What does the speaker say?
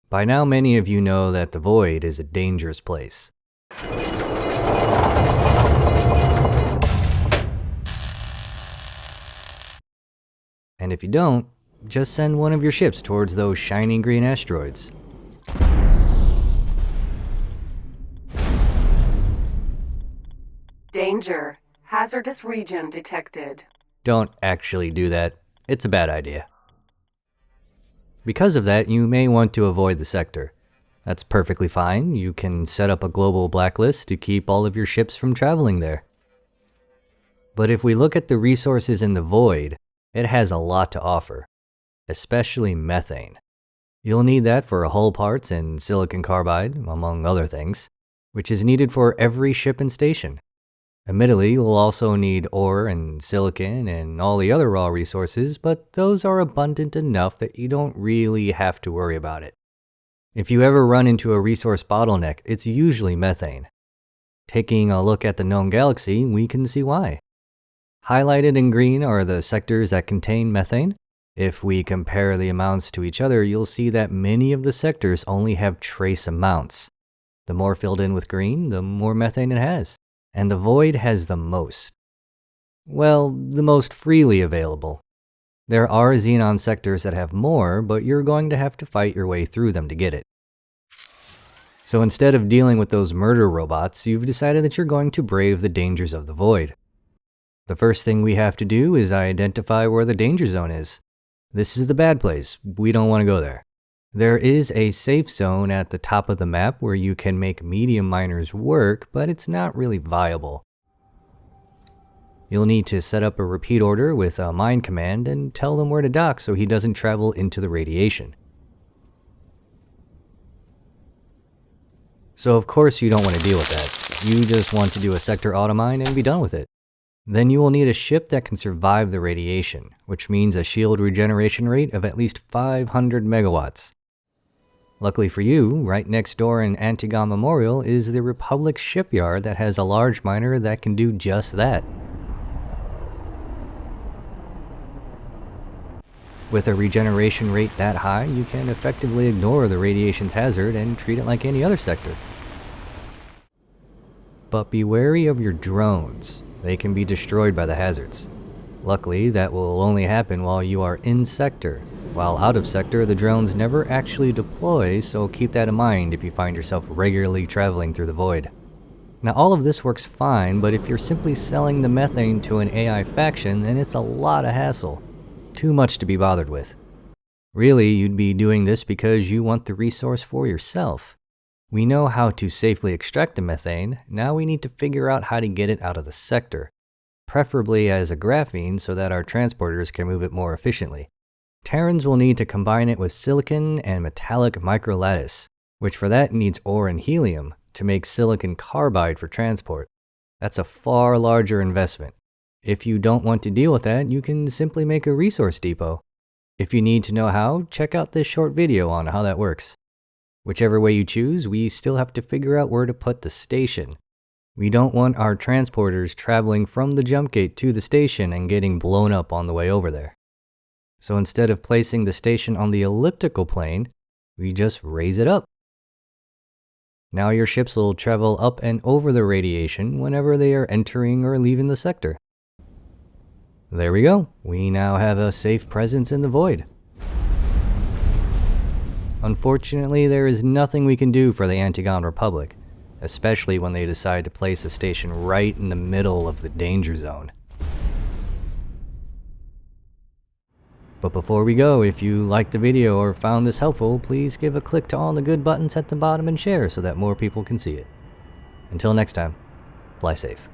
By now, many of you know that the void is a dangerous place. And if you don't, just send one of your ships towards those shiny green asteroids. Danger. Hazardous region detected. Don't actually do that. It's a bad idea. Because of that, you may want to avoid the sector. That's perfectly fine. You can set up a global blacklist to keep all of your ships from traveling there. But if we look at the resources in the void, it has a lot to offer, especially methane. You'll need that for hull parts and silicon carbide, among other things, which is needed for every ship and station. Admittedly, you'll also need ore and silicon and all the other raw resources, but those are abundant enough that you don't really have to worry about it. If you ever run into a resource bottleneck, it's usually methane. Taking a look at the known galaxy, we can see why. Highlighted in green are the sectors that contain methane. If we compare the amounts to each other, you'll see that many of the sectors only have trace amounts. The more filled in with green, the more methane it has. And the void has the most. Well, the most freely available. There are xenon sectors that have more, but you're going to have to fight your way through them to get it. So instead of dealing with those murder robots, you've decided that you're going to brave the dangers of the void. The first thing we have to do is identify where the danger zone is. This is the bad place. We don't want to go there. There is a safe zone at the top of the map where you can make medium miners work, but it's not really viable. You'll need to set up a repeat order with a mine command and tell them where to dock so he doesn't travel into the radiation. So of course you don't want to deal with that. You just want to do a sector automine and be done with it. Then you will need a ship that can survive the radiation, which means a shield regeneration rate of at least 500 megawatts. Luckily for you, right next door in Antigon Memorial is the Republic shipyard that has a large miner that can do just that. With a regeneration rate that high, you can effectively ignore the radiation's hazard and treat it like any other sector. But be wary of your drones. They can be destroyed by the hazards. Luckily, that will only happen while you are in sector. While out of sector, the drones never actually deploy, so keep that in mind if you find yourself regularly traveling through the void. Now all of this works fine, but if you're simply selling the methane to an AI faction, then it's a lot of hassle. Too much to be bothered with. Really, you'd be doing this because you want the resource for yourself. We know how to safely extract the methane, now we need to figure out how to get it out of the sector. Preferably as a graphene so that our transporters can move it more efficiently. Terrans will need to combine it with silicon and metallic microlattice, which for that needs ore and helium to make silicon carbide for transport. That's a far larger investment. If you don't want to deal with that, you can simply make a resource depot. If you need to know how, check out this short video on how that works. Whichever way you choose, we still have to figure out where to put the station. We don't want our transporters traveling from the jump gate to the station and getting blown up on the way over there. So instead of placing the station on the elliptical plane, we just raise it up. Now your ships will travel up and over the radiation whenever they are entering or leaving the sector. There we go. We now have a safe presence in the void. Unfortunately, there is nothing we can do for the Antigon Republic, especially when they decide to place a station right in the middle of the danger zone. But before we go, if you liked the video or found this helpful, please give a click to all the good buttons at the bottom and share so that more people can see it. Until next time, fly safe.